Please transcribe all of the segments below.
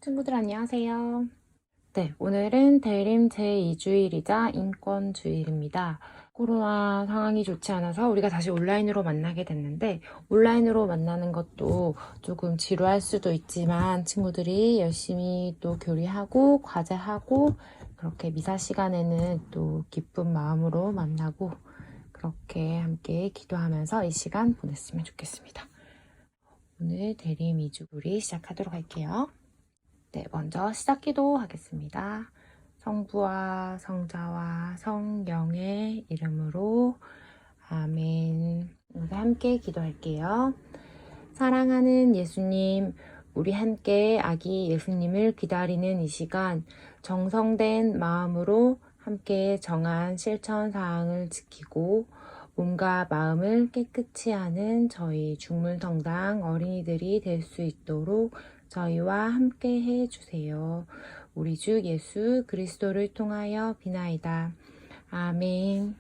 친구들 안녕하세요. 네, 오늘은 대림 제2주일이자 인권주일입니다. 코로나 상황이 좋지 않아서 우리가 다시 온라인으로 만나게 됐는데 온라인으로 만나는 것도 조금 지루할 수도 있지만 친구들이 열심히 또 교리하고 과제하고 그렇게 미사 시간에는 또 기쁜 마음으로 만나고 그렇게 함께 기도하면서 이 시간 보냈으면 좋겠습니다. 오늘 대림 2주일이 시작하도록 할게요. 네, 먼저 시작기도 하겠습니다. 성부와 성자와 성령의 이름으로 아멘. 우리 함께 기도할게요. 사랑하는 예수님, 우리 함께 아기 예수님을 기다리는 이 시간 정성된 마음으로 함께 정한 실천 사항을 지키고 몸과 마음을 깨끗이 하는 저희 중문성당 어린이들이 될 수 있도록 저희와 함께 해주세요. 우리 주 예수 그리스도를 통하여 비나이다. 아멘.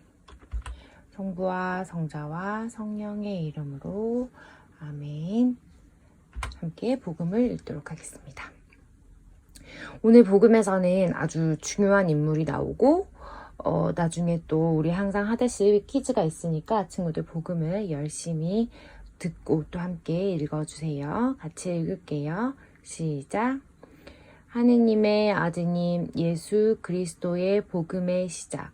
성부와 성자와 성령의 이름으로 아멘. 함께 복음을 읽도록 하겠습니다. 오늘 복음에서는 아주 중요한 인물이 나오고 나중에 또 우리 항상 하듯이 퀴즈가 있으니까 친구들 복음을 열심히 듣고 또 함께 읽어주세요. 같이 읽을게요. 시작. 하느님의 아드님 예수 그리스도의 복음의 시작.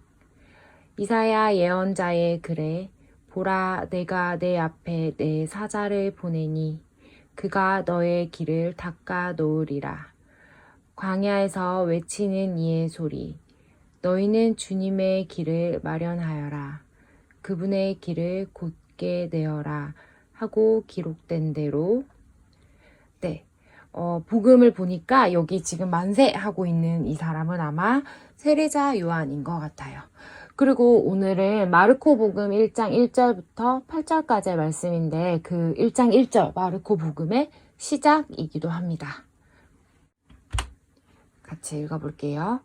이사야 예언자의 글에 보라 내가 내 앞에 내 사자를 보내니 그가 너의 길을 닦아 놓으리라. 광야에서 외치는 이의 소리. 너희는 주님의 길을 마련하여라. 그분의 길을 곧게 내어라. 하고 기록된 대로 네, 복음을 보니까 여기 지금 만세하고 있는 이 사람은 아마 세례자 요한인 것 같아요. 그리고 오늘은 마르코 복음 1장 1절부터 8절까지의 말씀인데 그 1장 1절 마르코 복음의 시작이기도 합니다. 같이 읽어볼게요.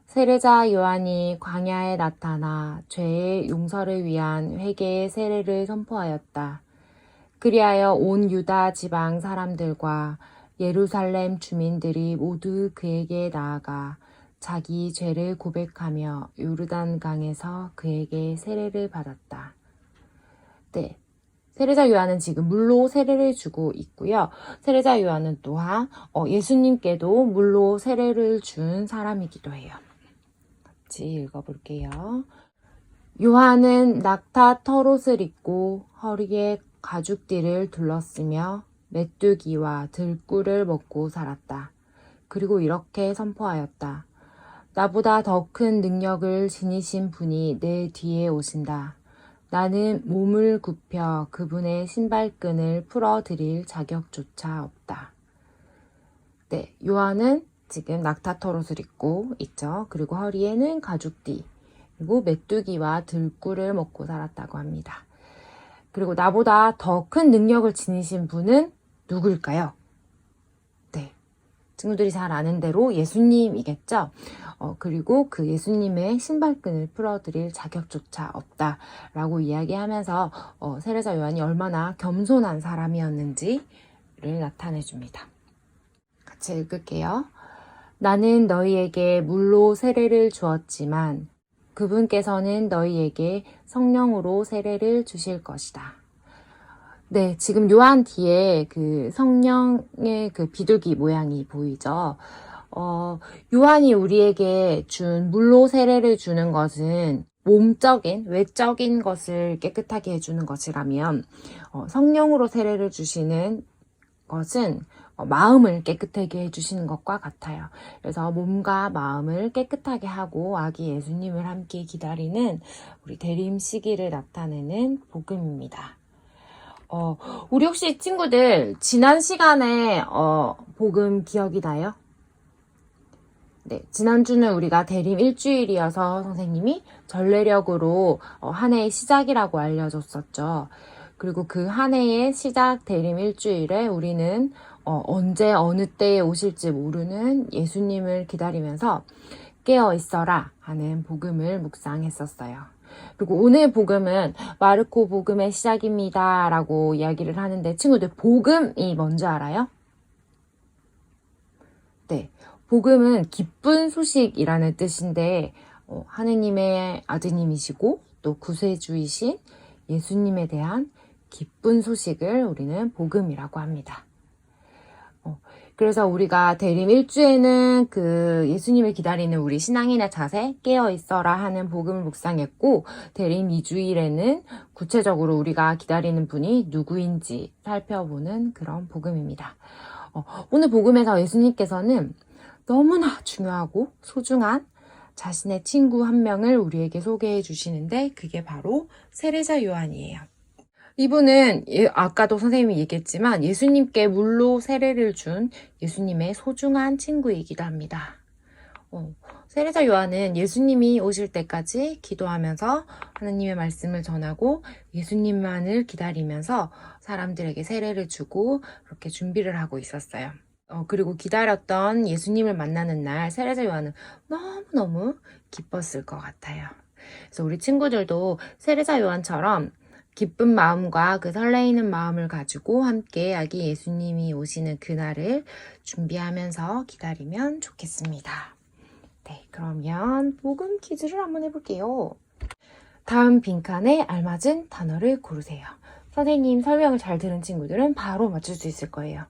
세례자 요한이 광야에 나타나 죄의 용서를 위한 회개의 세례를 선포하였다. 그리하여 온 유다 지방 사람들과 예루살렘 주민들이 모두 그에게 나아가 자기 죄를 고백하며 요르단 강에서 그에게 세례를 받았다. 네, 세례자 요한은 지금 물로 세례를 주고 있고요. 세례자 요한은 또한 예수님께도 물로 세례를 준 사람이기도 해요. 같이 읽어볼게요. 요한은 낙타 털옷을 입고 허리에 가죽띠를 둘렀으며 메뚜기와 들꿀을 먹고 살았다. 그리고 이렇게 선포하였다. 나보다 더 큰 능력을 지니신 분이 내 뒤에 오신다. 나는 몸을 굽혀 그분의 신발끈을 풀어드릴 자격조차 없다. 네, 요한은 지금 낙타 털옷을 입고 있죠. 그리고 허리에는 가죽띠, 그리고 메뚜기와 들꿀을 먹고 살았다고 합니다. 그리고 나보다 더 큰 능력을 지니신 분은 누굴까요? 네, 친구들이 잘 아는 대로 예수님이겠죠. 그리고 그 예수님의 신발끈을 풀어드릴 자격조차 없다라고 이야기하면서 세례자 요한이 얼마나 겸손한 사람이었는지를 나타내줍니다. 같이 읽을게요. 나는 너희에게 물로 세례를 주었지만 그분께서는 너희에게 성령으로 세례를 주실 것이다. 네, 지금 요한 뒤에 그 성령의 그 비둘기 모양이 보이죠? 요한이 우리에게 준 물로 세례를 주는 것은 몸적인, 외적인 것을 깨끗하게 해주는 것이라면, 성령으로 세례를 주시는 것은 마음을 깨끗하게 해주시는 것과 같아요. 그래서 몸과 마음을 깨끗하게 하고 아기 예수님을 함께 기다리는 우리 대림 시기를 나타내는 복음입니다. 우리 혹시 친구들 지난 시간에 복음 기억이 나요? 네, 지난주는 우리가 대림 일주일이어서 선생님이 전례력으로 한 해의 시작이라고 알려줬었죠. 그리고 그 한 해의 시작 대림 일주일에 우리는 언제 어느 때에 오실지 모르는 예수님을 기다리면서 깨어 있어라 하는 복음을 묵상했었어요. 그리고 오늘 복음은 마르코 복음의 시작입니다 라고 이야기를 하는데 친구들 복음이 뭔지 알아요? 네, 복음은 기쁜 소식이라는 뜻인데 하느님의 아드님이시고 또 구세주이신 예수님에 대한 기쁜 소식을 우리는 복음이라고 합니다. 그래서 우리가 대림 1주에는 그 예수님을 기다리는 우리 신앙인의 자세, 깨어있어라 하는 복음을 묵상했고, 대림 2주일에는 구체적으로 우리가 기다리는 분이 누구인지 살펴보는 그런 복음입니다. 오늘 복음에서 예수님께서는 너무나 중요하고 소중한 자신의 친구 한 명을 우리에게 소개해 주시는데, 그게 바로 세례자 요한이에요. 이분은 아까도 선생님이 얘기했지만 예수님께 물로 세례를 준 예수님의 소중한 친구이기도 합니다. 세례자 요한은 예수님이 오실 때까지 기도하면서 하나님의 말씀을 전하고 예수님만을 기다리면서 사람들에게 세례를 주고 그렇게 준비를 하고 있었어요. 그리고 기다렸던 예수님을 만나는 날 세례자 요한은 너무너무 기뻤을 것 같아요. 그래서 우리 친구들도 세례자 요한처럼 기쁜 마음과 그 설레이는 마음을 가지고 함께 아기 예수님이 오시는 그날을 준비하면서 기다리면 좋겠습니다. 네, 그러면 복음 퀴즈를 한번 해볼게요. 다음 빈칸에 알맞은 단어를 고르세요. 선생님 설명을 잘 들은 친구들은 바로 맞출 수 있을 거예요.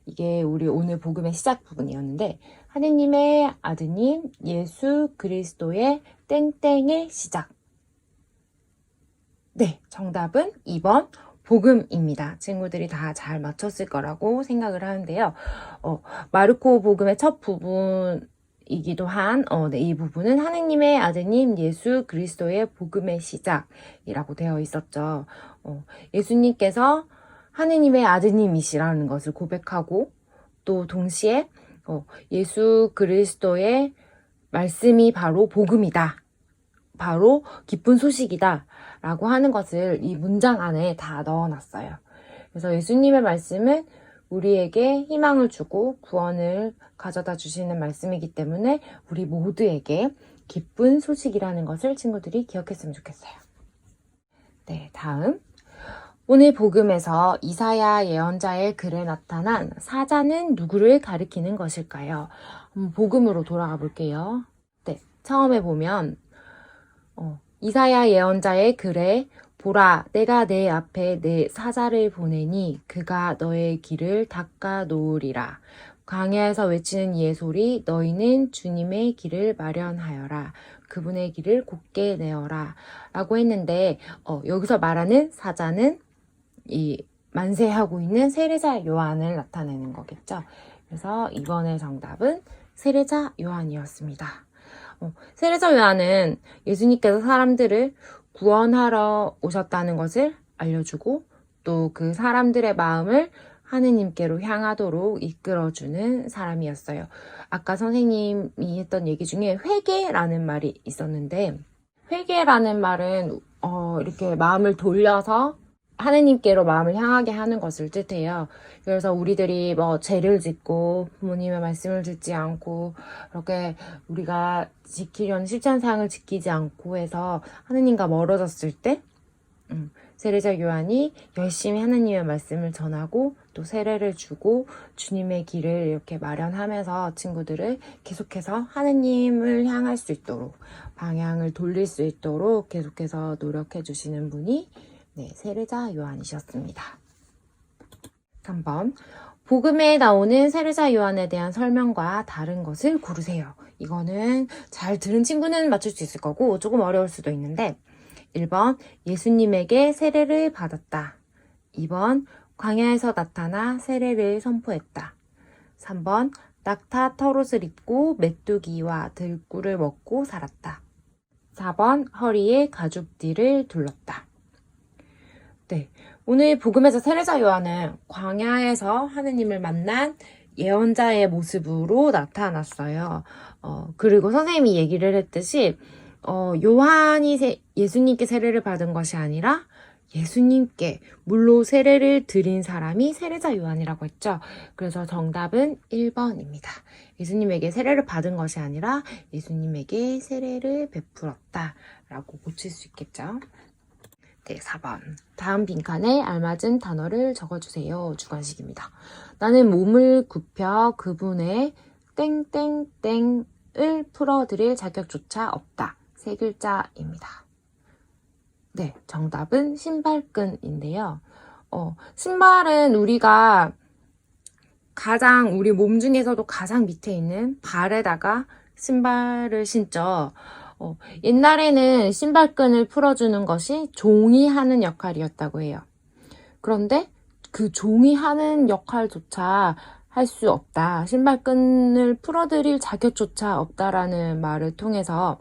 이게 우리 오늘 복음의 시작 부분이었는데 하느님의 아드님 예수 그리스도의 땡땡의 시작. 네, 정답은 2번 복음입니다. 친구들이 다 잘 맞췄을 거라고 생각을 하는데요. 마르코 복음의 첫 부분이기도 한 이 부분은 하느님의 아드님 예수 그리스도의 복음의 시작이라고 되어 있었죠. 예수님께서 하느님의 아드님이시라는 것을 고백하고 또 동시에 예수 그리스도의 말씀이 바로 복음이다. 바로 기쁜 소식이다 라고 하는 것을 이 문장 안에 다 넣어놨어요. 그래서 예수님의 말씀은 우리에게 희망을 주고 구원을 가져다 주시는 말씀이기 때문에 우리 모두에게 기쁜 소식이라는 것을 친구들이 기억했으면 좋겠어요. 네, 다음 오늘 복음에서 이사야 예언자의 글에 나타난 사자는 누구를 가리키는 것일까요? 복음으로 돌아가 볼게요. 네, 처음에 보면 이사야 예언자의 글에 보라 내가 내 앞에 내 사자를 보내니 그가 너의 길을 닦아 놓으리라. 광야에서 외치는 이의 소리 너희는 주님의 길을 마련하여라. 그분의 길을 곧게 내어라 라고 했는데 여기서 말하는 사자는 이 만세하고 있는 세례자 요한을 나타내는 거겠죠. 그래서 이번의 정답은 세례자 요한이었습니다. 세례자 요한은 예수님께서 사람들을 구원하러 오셨다는 것을 알려주고 또 그 사람들의 마음을 하느님께로 향하도록 이끌어주는 사람이었어요. 아까 선생님이 했던 얘기 중에 회개라는 말이 있었는데 회개라는 말은 이렇게 마음을 돌려서 하느님께로 마음을 향하게 하는 것을 뜻해요. 그래서 우리들이 죄를 짓고 부모님의 말씀을 듣지 않고 이렇게 우리가 지키려는 실천사항을 지키지 않고 해서 하느님과 멀어졌을 때 세례자 요한이 열심히 하느님의 말씀을 전하고 또 세례를 주고 주님의 길을 이렇게 마련하면서 친구들을 계속해서 하느님을 향할 수 있도록 방향을 돌릴 수 있도록 계속해서 노력해 주시는 분이 세례자 요한이셨습니다. 3번 복음에 나오는 세례자 요한에 대한 설명과 다른 것을 고르세요. 이거는 잘 들은 친구는 맞출 수 있을 거고 조금 어려울 수도 있는데 1번 예수님에게 세례를 받았다. 2번 광야에서 나타나 세례를 선포했다. 3번 낙타 털옷을 입고 메뚜기와 들꿀을 먹고 살았다. 4번 허리에 가죽띠를 둘렀다. 네, 오늘 복음에서 세례자 요한은 광야에서 하느님을 만난 예언자의 모습으로 나타났어요. 그리고 선생님이 얘기를 했듯이 요한이 예수님께 세례를 받은 것이 아니라 예수님께 물로 세례를 드린 사람이 세례자 요한이라고 했죠. 그래서 정답은 1번입니다. 예수님에게 세례를 받은 것이 아니라 예수님에게 세례를 베풀었다라고 고칠 수 있겠죠. 네, 4번. 다음 빈칸에 알맞은 단어를 적어주세요. 주관식입니다. 나는 몸을 굽혀 그분의 땡땡땡을 풀어드릴 자격조차 없다. 3글자입니다. 네, 정답은 신발끈인데요. 신발은 우리가 우리 몸 중에서도 가장 밑에 있는 발에다가 신발을 신죠. 옛날에는 신발끈을 풀어주는 것이 종이 하는 역할이었다고 해요. 그런데 그 종이 하는 역할조차 할 수 없다. 신발끈을 풀어드릴 자격조차 없다라는 말을 통해서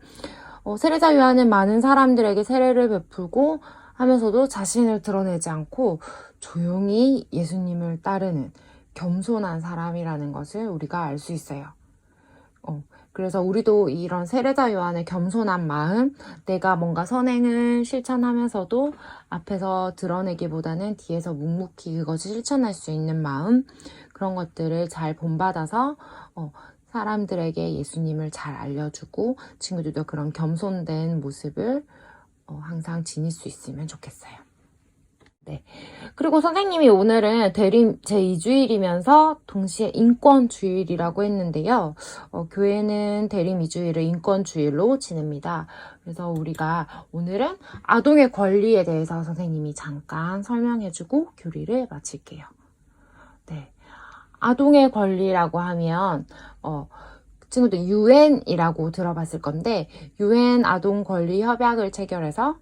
세례자 요한은 많은 사람들에게 세례를 베풀고 하면서도 자신을 드러내지 않고 조용히 예수님을 따르는 겸손한 사람이라는 것을 우리가 알 수 있어요. 그래서 우리도 이런 세례자 요한의 겸손한 마음, 내가 뭔가 선행을 실천하면서도 앞에서 드러내기보다는 뒤에서 묵묵히 그것을 실천할 수 있는 마음, 그런 것들을 잘 본받아서 사람들에게 예수님을 잘 알려주고 친구들도 그런 겸손된 모습을 항상 지닐 수 있으면 좋겠어요. 네. 그리고 선생님이 오늘은 대림 제2주일이면서 동시에 인권주일이라고 했는데요. 교회는 대림 2주일을 인권주일로 지냅니다. 그래서 우리가 오늘은 아동의 권리에 대해서 선생님이 잠깐 설명해주고 교리를 마칠게요. 네. 아동의 권리라고 하면 친구들 UN이라고 들어봤을 건데 UN 아동 권리 협약을 체결해서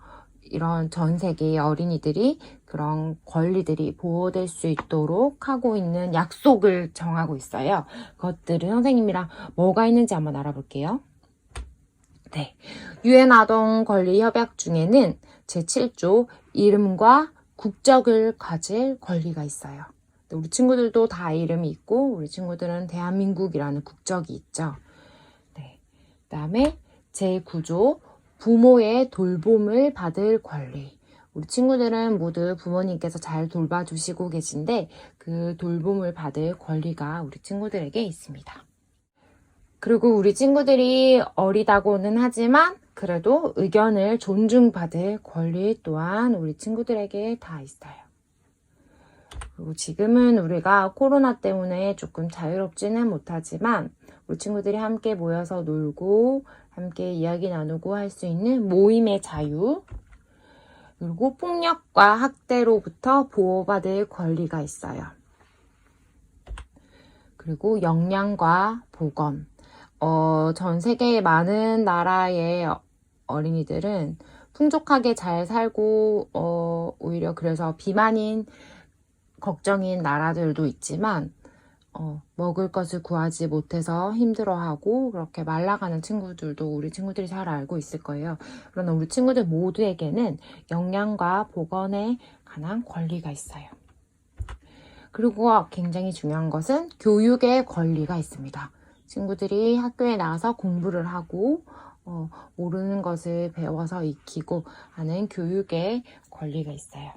이런 전 세계의 어린이들이 그런 권리들이 보호될 수 있도록 하고 있는 약속을 정하고 있어요. 그것들을 선생님이랑 뭐가 있는지 한번 알아볼게요. 네, UN 아동 권리 협약 중에는 제7조 이름과 국적을 가질 권리가 있어요. 우리 친구들도 다 이름이 있고 우리 친구들은 대한민국이라는 국적이 있죠. 네, 그다음에 제9조 부모의 돌봄을 받을 권리. 우리 친구들은 모두 부모님께서 잘 돌봐주시고 계신데 그 돌봄을 받을 권리가 우리 친구들에게 있습니다. 그리고 우리 친구들이 어리다고는 하지만 그래도 의견을 존중받을 권리 또한 우리 친구들에게 다 있어요. 그리고 지금은 우리가 코로나 때문에 조금 자유롭지는 못하지만 우리 친구들이 함께 모여서 놀고 함께 이야기 나누고 할 수 있는 모임의 자유, 그리고 폭력과 학대로부터 보호받을 권리가 있어요. 그리고 영양과 보건. 전 세계의 많은 나라의 어린이들은 풍족하게 잘 살고 오히려 그래서 비만인 걱정인 나라들도 있지만 먹을 것을 구하지 못해서 힘들어하고 그렇게 말라가는 친구들도 우리 친구들이 잘 알고 있을 거예요. 그러나 우리 친구들 모두에게는 영양과 보건에 관한 권리가 있어요. 그리고 굉장히 중요한 것은 교육의 권리가 있습니다. 친구들이 학교에 나와서 공부를 하고 모르는 것을 배워서 익히고 하는 교육의 권리가 있어요.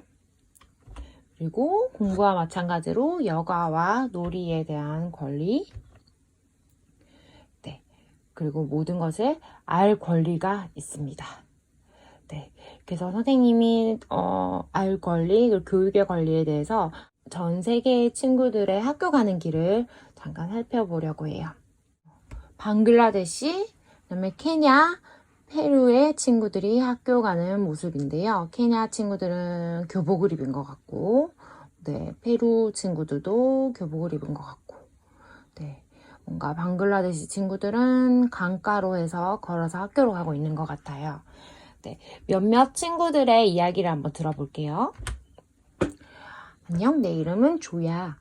그리고 공부와 마찬가지로 여가와 놀이에 대한 권리, 네, 그리고 모든 것을 알 권리가 있습니다. 네, 그래서 선생님이 알 권리, 그리고 교육의 권리에 대해서 전 세계의 친구들의 학교 가는 길을 잠깐 살펴보려고 해요. 방글라데시, 그다음에 케냐, 페루의 친구들이 학교 가는 모습인데요. 케냐 친구들은 교복을 입은 것 같고, 네, 페루 친구들도 교복을 입은 것 같고, 네, 뭔가 방글라데시 친구들은 강가로 해서 걸어서 학교로 가고 있는 것 같아요. 네, 몇몇 친구들의 이야기를 한번 들어볼게요. 안녕, 내 이름은 조야.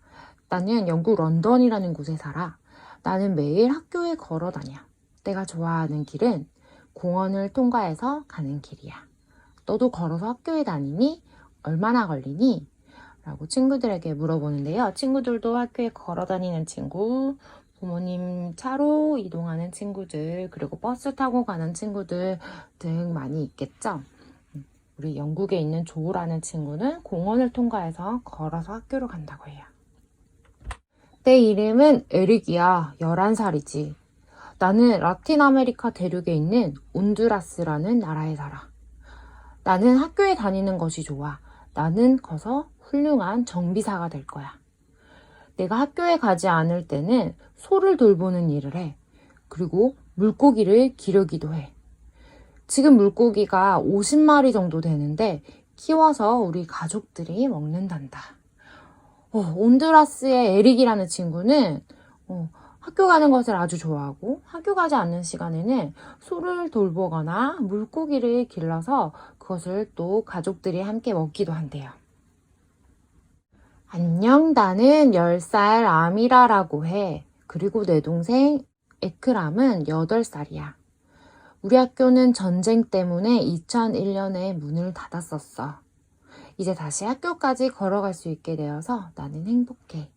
나는 영국 런던이라는 곳에 살아. 나는 매일 학교에 걸어 다녀. 내가 좋아하는 길은 공원을 통과해서 가는 길이야. 너도 걸어서 학교에 다니니? 얼마나 걸리니? 라고 친구들에게 물어보는데요. 친구들도 학교에 걸어 다니는 친구, 부모님 차로 이동하는 친구들, 그리고 버스 타고 가는 친구들 등 많이 있겠죠. 우리 영국에 있는 조라는 친구는 공원을 통과해서 걸어서 학교로 간다고 해요. 내 이름은 에릭이야. 11살이지. 나는 라틴 아메리카 대륙에 있는 온두라스라는 나라에 살아. 나는 학교에 다니는 것이 좋아. 나는 커서 훌륭한 정비사가 될 거야. 내가 학교에 가지 않을 때는 소를 돌보는 일을 해. 그리고 물고기를 기르기도 해. 지금 물고기가 50마리 정도 되는데 키워서 우리 가족들이 먹는단다. 온두라스의 에릭이라는 친구는 학교 가는 것을 아주 좋아하고 학교 가지 않는 시간에는 소를 돌보거나 물고기를 길러서 그것을 또 가족들이 함께 먹기도 한대요. 안녕, 나는 10살 아미라라고 해. 그리고 내 동생 에크람은 8살이야. 우리 학교는 전쟁 때문에 2001년에 문을 닫았었어. 이제 다시 학교까지 걸어갈 수 있게 되어서 나는 행복해.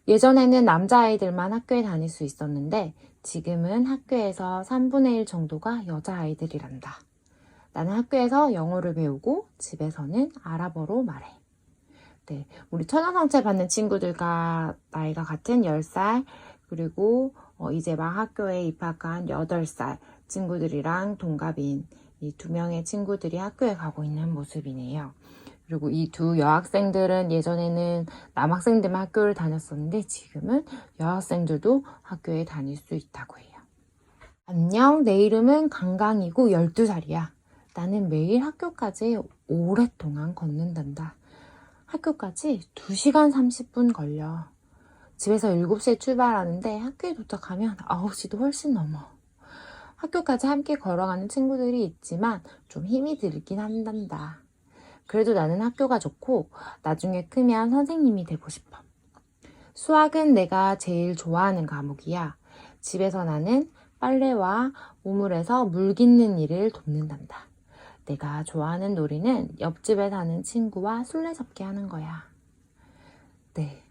예전에는 남자아이들만 학교에 다닐 수 있었는데 지금은 학교에서 3분의 1 정도가 여자아이들이란다. 나는 학교에서 영어를 배우고 집에서는 아랍어로 말해. 네, 우리 천연성체 받는 친구들과 나이가 같은 10살, 그리고 이제 막 학교에 입학한 8살 친구들이랑 동갑인 이 2명의 친구들이 학교에 가고 있는 모습이네요. 그리고 이 두 여학생들은 예전에는 남학생들만 학교를 다녔었는데 지금은 여학생들도 학교에 다닐 수 있다고 해요. 안녕, 내 이름은 강강이고 12살이야. 나는 매일 학교까지 오랫동안 걷는단다. 학교까지 2시간 30분 걸려. 집에서 7시에 출발하는데 학교에 도착하면 9시도 훨씬 넘어. 학교까지 함께 걸어가는 친구들이 있지만 좀 힘이 들긴 한단다. 그래도 나는 학교가 좋고 나중에 크면 선생님이 되고 싶어. 수학은 내가 제일 좋아하는 과목이야. 집에서 나는 빨래와 우물에서 물 깃는 일을 돕는단다. 내가 좋아하는 놀이는 옆집에 사는 친구와 술래잡기 하는 거야. 네,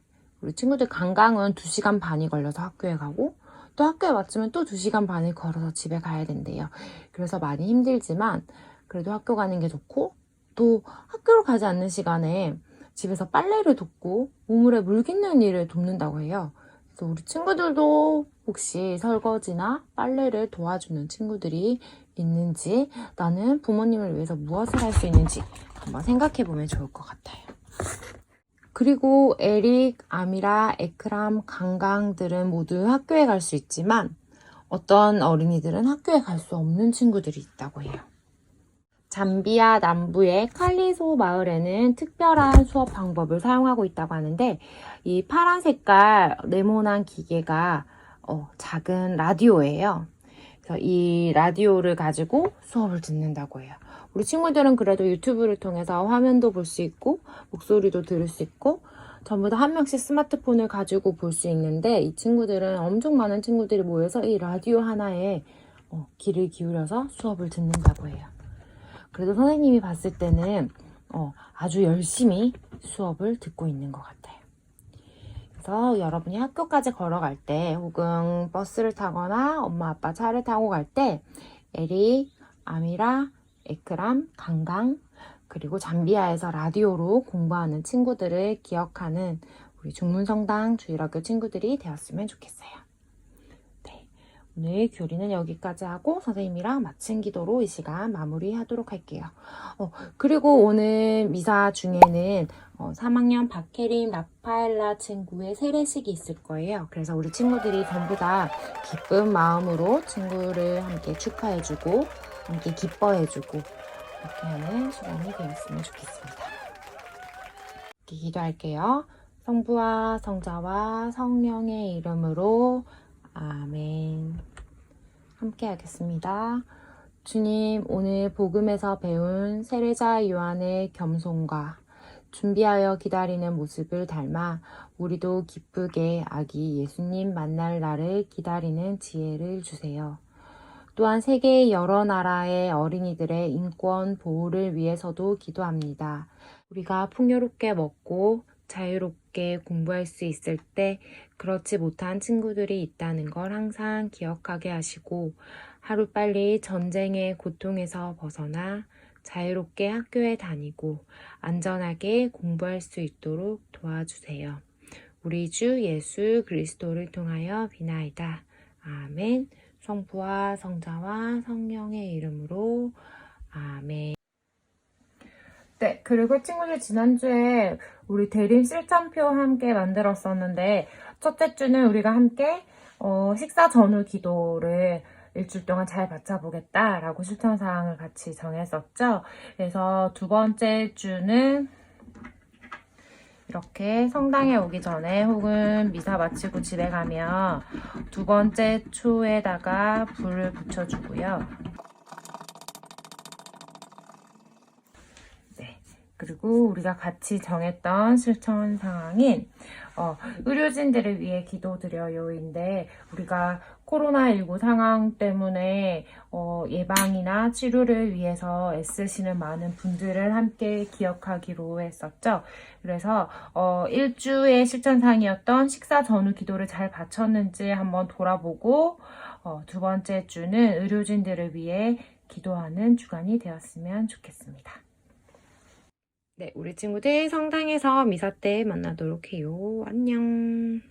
우리 친구들 강강은 2시간 반이 걸려서 학교에 가고 또 학교에 왔으면 또 2시간 반을 걸어서 집에 가야 된대요. 그래서 많이 힘들지만 그래도 학교 가는 게 좋고 또 학교를 가지 않는 시간에 집에서 빨래를 돕고 우물에 물 깃는 일을 돕는다고 해요. 그래서 우리 친구들도 혹시 설거지나 빨래를 도와주는 친구들이 있는지, 나는 부모님을 위해서 무엇을 할 수 있는지 한번 생각해 보면 좋을 것 같아요. 그리고 에릭, 아미라, 에크람, 강강들은 모두 학교에 갈 수 있지만 어떤 어린이들은 학교에 갈 수 없는 친구들이 있다고 해요. 잠비아 남부의 칼리소 마을에는 특별한 수업 방법을 사용하고 있다고 하는데 이 파란 색깔 네모난 기계가 작은 라디오예요. 그래서 이 라디오를 가지고 수업을 듣는다고 해요. 우리 친구들은 그래도 유튜브를 통해서 화면도 볼 수 있고 목소리도 들을 수 있고 전부 다 한 명씩 스마트폰을 가지고 볼 수 있는데 이 친구들은 엄청 많은 친구들이 모여서 이 라디오 하나에 귀를 기울여서 수업을 듣는다고 해요. 그래도 선생님이 봤을 때는 아주 열심히 수업을 듣고 있는 것 같아요. 그래서 여러분이 학교까지 걸어갈 때 혹은 버스를 타거나 엄마 아빠 차를 타고 갈 때 에릭, 아미라, 에크람, 강강 그리고 잠비아에서 라디오로 공부하는 친구들을 기억하는 우리 중문성당 주일학교 친구들이 되었으면 좋겠어요. 네, 오늘 교리는 여기까지 하고 선생님이랑 마침 기도로 이 시간 마무리하도록 할게요. 그리고 오늘 미사 중에는 3학년 박혜림, 라파엘라 친구의 세례식이 있을 거예요. 그래서 우리 친구들이 전부 다 기쁜 마음으로 친구를 함께 축하해주고 함께 기뻐해주고 이렇게 하는 시간이 되었으면 좋겠습니다. 이렇게 기도할게요. 성부와 성자와 성령의 이름으로 아멘. 함께 하겠습니다. 주님, 오늘 복음에서 배운 세례자 요한의 겸손과 준비하여 기다리는 모습을 닮아 우리도 기쁘게 아기 예수님 만날 날을 기다리는 지혜를 주세요. 또한 세계의 여러 나라의 어린이들의 인권 보호를 위해서도 기도합니다. 우리가 풍요롭게 먹고 자유롭게 공부할 수 있을 때 그렇지 못한 친구들이 있다는 걸 항상 기억하게 하시고 하루빨리 전쟁의 고통에서 벗어나 자유롭게 학교에 다니고 안전하게 공부할 수 있도록 도와주세요. 우리 주 예수 그리스도를 통하여 비나이다. 아멘. 성부와 성자와 성령의 이름으로 아멘. 네, 그리고 친구들 지난주에 우리 대림 실천표 함께 만들었었는데, 첫째 주는 우리가 함께 식사 전후 기도를 일주일 동안 잘 바쳐보겠다라고 실천사항을 같이 정했었죠. 그래서 두 번째 주는 이렇게 성당에 오기 전에 혹은 미사 마치고 집에 가면 두 번째 초에다가 불을 붙여주고요. 네. 그리고 우리가 같이 정했던 실천 상황인 의료진들을 위해 기도드려요인데 우리가 코로나19 상황 때문에 예방이나 치료를 위해서 애쓰시는 많은 분들을 함께 기억하기로 했었죠. 그래서 일주의 실천상이었던 식사 전후 기도를 잘 바쳤는지 한번 돌아보고 두 번째 주는 의료진들을 위해 기도하는 주간이 되었으면 좋겠습니다. 네, 우리 친구들 성당에서 미사 때 만나도록 해요. 안녕.